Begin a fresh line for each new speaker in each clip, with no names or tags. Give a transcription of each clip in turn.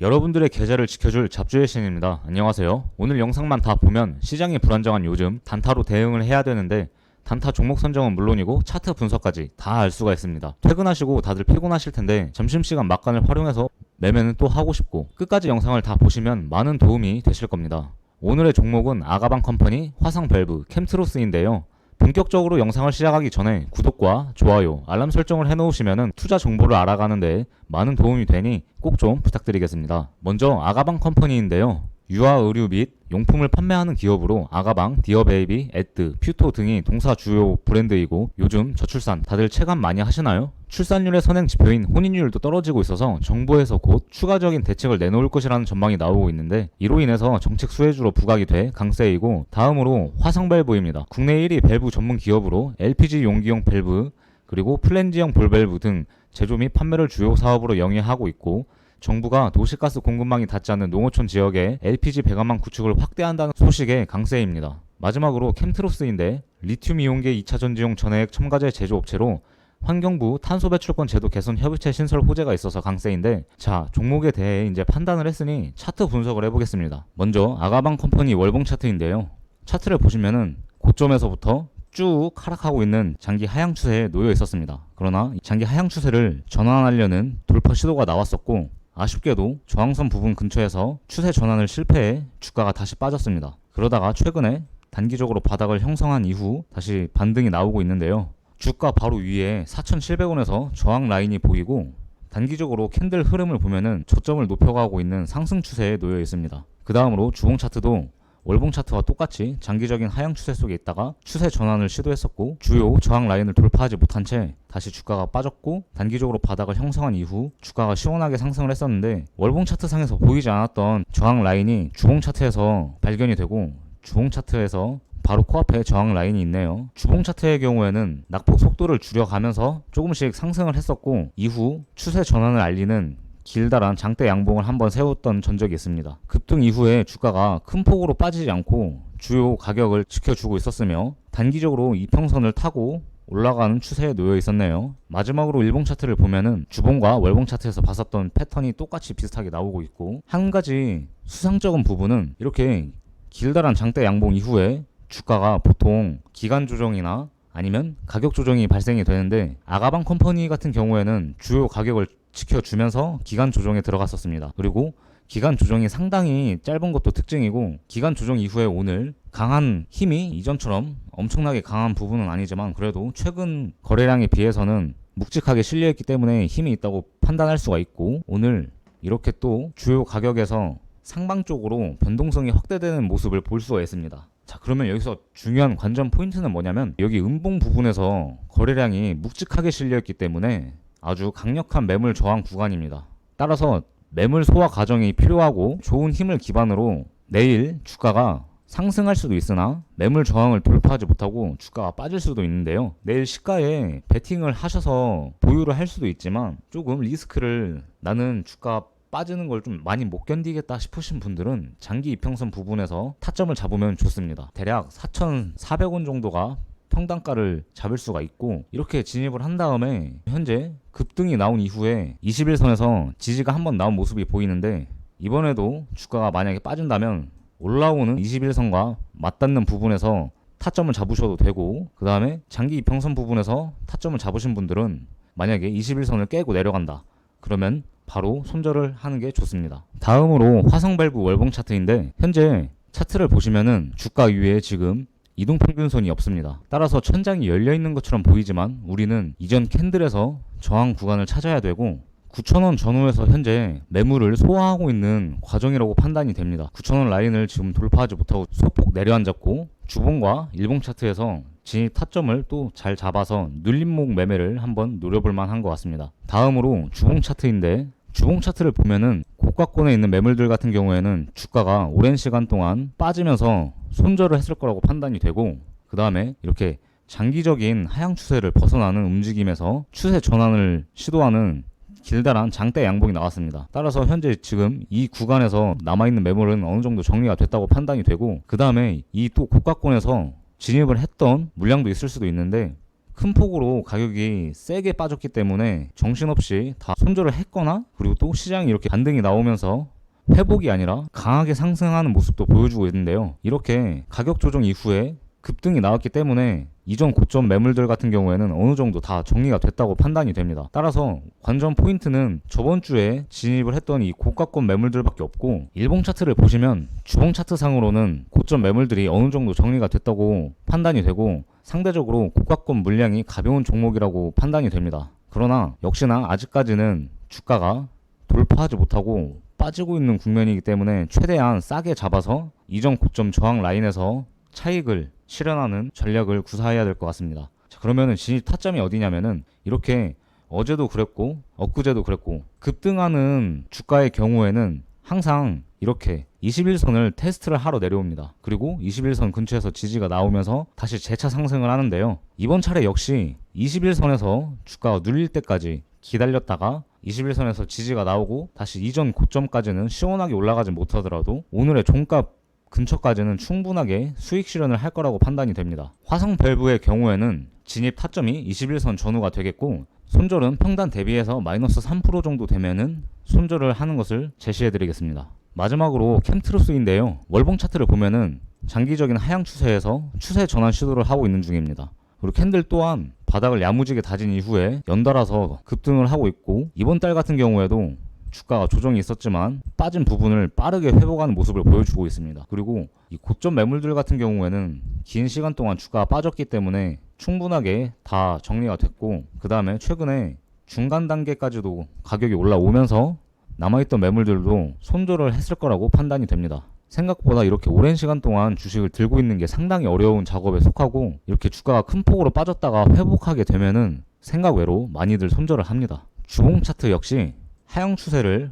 여러분들의 계좌를 지켜줄 잡주의 신입니다. 안녕하세요. 오늘 영상만 다 보면 시장이 불안정한 요즘 단타로 대응을 해야 되는데 단타 종목 선정은 물론이고 차트 분석까지 다 알 수가 있습니다. 퇴근하시고 다들 피곤하실 텐데 점심시간 막간을 활용해서 매매는 또 하고 싶고 끝까지 영상을 다 보시면 많은 도움이 되실 겁니다. 오늘의 종목은 아가방 컴퍼니, 화성밸브, 캠트로스인데요. 본격적으로 영상을 시작하기 전에 구독과 좋아요, 알람 설정을 해놓으시면 투자 정보를 알아가는데 많은 도움이 되니 꼭 좀 부탁드리겠습니다. 먼저 아가방 컴퍼니인데요. 유아 의류 및 용품을 판매하는 기업으로 아가방, 디어베이비, 에뜨, 퓨토 등이 동사 주요 브랜드이고 요즘 저출산 다들 체감 많이 하시나요? 출산율의 선행 지표인 혼인율도 떨어지고 있어서 정부에서 곧 추가적인 대책을 내놓을 것이라는 전망이 나오고 있는데 이로 인해서 정책 수혜주로 부각이 돼 강세이고 다음으로 화성밸브입니다. 국내 1위 밸브 전문 기업으로 LPG 용기용 밸브 그리고 플랜지형 볼밸브 등 제조 및 판매를 주요 사업으로 영위하고 있고 정부가 도시가스 공급망이 닿지 않는 농어촌 지역에 LPG 배관망 구축을 확대한다는 소식에 강세입니다. 마지막으로 캠트로스인데 리튬 이온계 2차 전지용 전해액 첨가제 제조업체로 환경부 탄소배출권 제도 개선 협의체 신설 호재가 있어서 강세인데 자 종목에 대해 이제 판단을 했으니 차트 분석을 해보겠습니다. 먼저 아가방 컴퍼니 월봉 차트인데요. 차트를 보시면은 고점에서부터 쭉 하락하고 있는 장기 하향 추세에 놓여 있었습니다. 그러나 장기 하향 추세를 전환하려는 돌파 시도가 나왔었고 아쉽게도 저항선 부분 근처에서 추세 전환을 실패해 주가가 다시 빠졌습니다. 그러다가 최근에 단기적으로 바닥을 형성한 이후 다시 반등이 나오고 있는데요. 주가 바로 위에 4,700원에서 저항 라인이 보이고 단기적으로 캔들 흐름을 보면은 저점을 높여가고 있는 상승 추세에 놓여 있습니다. 그 다음으로 주봉 차트도 월봉 차트와 똑같이 장기적인 하향 추세 속에 있다가 추세 전환을 시도했었고 주요 저항 라인을 돌파하지 못한 채 다시 주가가 빠졌고 단기적으로 바닥을 형성한 이후 주가가 시원하게 상승을 했었는데 월봉 차트 상에서 보이지 않았던 저항 라인이 주봉 차트에서 발견이 되고 주봉 차트에서 바로 코앞에 저항 라인이 있네요. 주봉 차트의 경우에는 낙폭 속도를 줄여가면서 조금씩 상승을 했었고 이후 추세 전환을 알리는 길다란 장대 양봉을 한번 세웠던 전적이 있습니다. 급등 이후에 주가가 큰 폭으로 빠지지 않고 주요 가격을 지켜주고 있었으며 단기적으로 이평선을 타고 올라가는 추세에 놓여 있었네요. 마지막으로 일봉 차트를 보면은 주봉과 월봉 차트에서 봤었던 패턴이 똑같이 비슷하게 나오고 있고 한 가지 수상적인 부분은 이렇게 길다란 장대 양봉 이후에 주가가 보통 기간 조정이나 아니면 가격 조정이 발생이 되는데 아가방 컴퍼니 같은 경우에는 주요 가격을 지켜주면서 기간 조정에 들어갔었습니다. 그리고 기간 조정이 상당히 짧은 것도 특징이고 기간 조정 이후에 오늘 강한 힘이 이전처럼 엄청나게 강한 부분은 아니지만 그래도 최근 거래량에 비해서는 묵직하게 실려있기 때문에 힘이 있다고 판단할 수가 있고 오늘 이렇게 또 주요 가격에서 상방 쪽으로 변동성이 확대되는 모습을 볼 수가 있습니다. 자 그러면 여기서 중요한 관전 포인트는 뭐냐면 여기 음봉 부분에서 거래량이 묵직하게 실려있기 때문에 아주 강력한 매물 저항 구간입니다. 따라서 매물 소화 과정이 필요하고 좋은 힘을 기반으로 내일 주가가 상승할 수도 있으나 매물 저항을 돌파하지 못하고 주가가 빠질 수도 있는데요. 내일 시가에 베팅을 하셔서 보유를 할 수도 있지만 조금 리스크를 나는 주가 빠지는 걸 좀 많이 못 견디겠다 싶으신 분들은 장기 이평선 부분에서 타점을 잡으면 좋습니다. 대략 4,400원 정도가 평단가를 잡을 수가 있고 이렇게 진입을 한 다음에 현재 급등이 나온 이후에 21선에서 지지가 한번 나온 모습이 보이는데 이번에도 주가가 만약에 빠진다면 올라오는 21선과 맞닿는 부분에서 타점을 잡으셔도 되고 그 다음에 장기 이평선 부분에서 타점을 잡으신 분들은 만약에 21선을 깨고 내려간다 그러면 바로 손절을 하는 게 좋습니다. 다음으로 화성밸브 월봉 차트인데 현재 차트를 보시면은 주가 위에 지금 이동평균선이 없습니다. 따라서 천장이 열려있는 것처럼 보이지만 우리는 이전 캔들에서 저항 구간을 찾아야 되고 9,000원 전후에서 현재 매물을 소화하고 있는 과정이라고 판단이 됩니다. 9,000원 라인을 지금 돌파하지 못하고 소폭 내려앉았고 주봉과 일봉 차트에서 진입 타점을 또 잘 잡아서 눌림목 매매를 한번 노려볼 만한 것 같습니다. 다음으로 주봉 차트인데 주봉 차트를 보면은 고가권에 있는 매물들 같은 경우에는 주가가 오랜 시간 동안 빠지면서 손절을 했을 거라고 판단이 되고 그 다음에 이렇게 장기적인 하향 추세를 벗어나는 움직임에서 추세 전환을 시도하는 길다란 장대 양봉이 나왔습니다. 따라서 현재 지금 이 구간에서 남아있는 매물은 어느 정도 정리가 됐다고 판단이 되고 그 다음에 이 또 고가권에서 진입을 했던 물량도 있을 수도 있는데 큰 폭으로 가격이 세게 빠졌기 때문에 정신없이 다 손절을 했거나, 그리고 또 시장이 이렇게 반등이 나오면서 회복이 아니라 강하게 상승하는 모습도 보여주고 있는데요. 이렇게 가격 조정 이후에 급등이 나왔기 때문에 이전 고점 매물들 같은 경우에는 어느 정도 다 정리가 됐다고 판단이 됩니다. 따라서 관전 포인트는 저번 주에 진입을 했던 이 고가권 매물들밖에 없고, 일봉 차트를 보시면 주봉 차트 상으로는 고점 매물들이 어느 정도 정리가 됐다고 판단이 되고, 상대적으로 고가권 물량이 가벼운 종목이라고 판단이 됩니다. 그러나 역시나 아직까지는 주가가 돌파하지 못하고 빠지고 있는 국면이기 때문에 최대한 싸게 잡아서 이전 고점 저항 라인에서 차익을 실현하는 전략을 구사해야 될 것 같습니다. 자, 그러면은 진입 타점이 어디냐면은, 이렇게 어제도 그랬고 엊그제도 그랬고 급등하는 주가의 경우에는 항상 이렇게 21선을 테스트를 하러 내려옵니다. 그리고 21선 근처에서 지지가 나오면서 다시 재차 상승을 하는데요. 이번 차례 역시 21선에서 주가가 눌릴 때까지 기다렸다가 21선에서 지지가 나오고 다시 이전 고점까지는 시원하게 올라가지 못하더라도 오늘의 종가 근처까지는 충분하게 수익 실현을 할 거라고 판단이 됩니다. 화성 밸브의 경우에는 진입 타점이 21선 전후가 되겠고, 손절은 평단 대비해서 마이너스 3% 정도 되면은 손절을 하는 것을 제시해 드리겠습니다. 마지막으로 캠트루스인데요. 월봉 차트를 보면은 장기적인 하향 추세에서 추세 전환 시도를 하고 있는 중입니다. 그리고 캔들 또한 바닥을 야무지게 다진 이후에 연달아서 급등을 하고 있고, 이번 달 같은 경우에도 주가가 조정이 있었지만 빠진 부분을 빠르게 회복하는 모습을 보여주고 있습니다. 그리고 이 고점 매물들 같은 경우에는 긴 시간 동안 주가가 빠졌기 때문에 충분하게 다 정리가 됐고, 그 다음에 최근에 중간 단계까지도 가격이 올라오면서 남아있던 매물들도 손절을 했을 거라고 판단이 됩니다. 생각보다 이렇게 오랜 시간 동안 주식을 들고 있는 게 상당히 어려운 작업에 속하고, 이렇게 주가가 큰 폭으로 빠졌다가 회복하게 되면은 생각 외로 많이들 손절을 합니다. 주봉 차트 역시 하향 추세를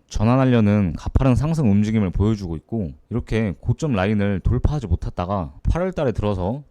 전환하려는 가파른 상승 움직임을 보여주고 있고, 이렇게 고점 라인을 돌파하지 못했다가 8월 달에 들어서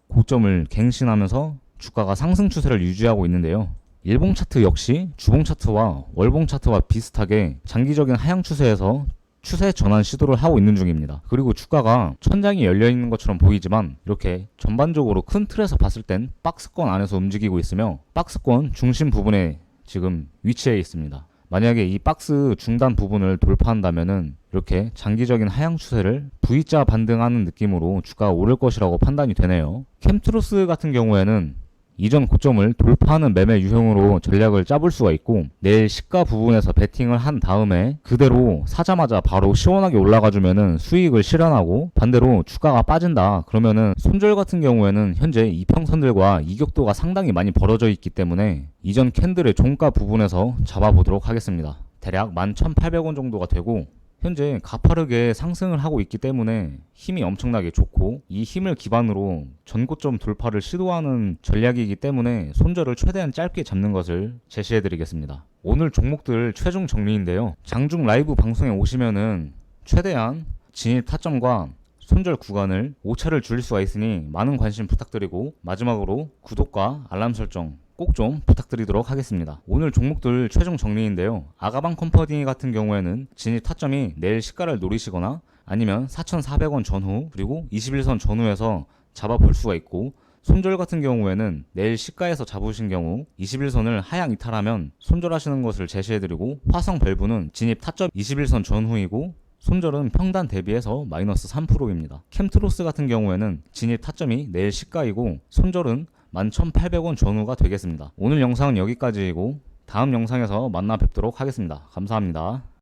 고점을 갱신하면서 주가가 상승 추세를 유지하고 있는데요. 일봉 차트 역시 주봉 차트와 월봉 차트와 비슷하게 장기적인 하향 추세에서 추세 전환 시도를 하고 있는 중입니다. 그리고 주가가 천장이 열려 있는 것처럼 보이지만 이렇게 전반적으로 큰 틀에서 봤을 땐 박스권 안에서 움직이고 있으며, 박스권 중심 부분에 지금 위치해 있습니다. 만약에 이 박스 중단 부분을 돌파한다면은 이렇게 장기적인 하향 추세를 V자 반등하는 느낌으로 주가가 오를 것이라고 판단이 되네요. 캠트루스 같은 경우에는 이전 고점을 돌파하는 매매 유형으로 전략을 짜볼 수가 있고, 내일 시가 부분에서 베팅을 한 다음에 그대로 사자마자 바로 시원하게 올라가주면은 수익을 실현하고, 반대로 주가가 빠진다 그러면은 손절 같은 경우에는 현재 이평선들과 이격도가 상당히 많이 벌어져 있기 때문에 이전 캔들의 종가 부분에서 잡아보도록 하겠습니다. 대략 11,800원 정도가 되고, 현재 가파르게 상승을 하고 있기 때문에 힘이 엄청나게 좋고, 이 힘을 기반으로 전고점 돌파를 시도하는 전략이기 때문에 손절을 최대한 짧게 잡는 것을 제시해 드리겠습니다. 오늘 종목들 최종 정리인데요. 장중 라이브 방송에 오시면은 최대한 진입 타점과 손절 구간을 오차를 줄일 수가 있으니 많은 관심 부탁드리고, 마지막으로 구독과 알람 설정 꼭 좀 부탁드리도록 하겠습니다. 오늘 종목들 최종 정리인데요. 아가방 컴퍼니 같은 경우에는 진입 타점이 내일 시가를 노리시거나 아니면 4,400원 전후 그리고 21선 전후에서 잡아볼 수가 있고, 손절 같은 경우에는 내일 시가에서 잡으신 경우 21선을 하향 이탈하면 손절하시는 것을 제시해드리고, 화성 밸브는 진입 타점 21선 전후이고 손절은 평단 대비해서 마이너스 3%입니다. 캠트로스 같은 경우에는 진입 타점이 내일 시가이고 손절은 11,800원 전후가 되겠습니다. 오늘 영상은 여기까지이고 다음 영상에서 만나 뵙도록 하겠습니다. 감사합니다.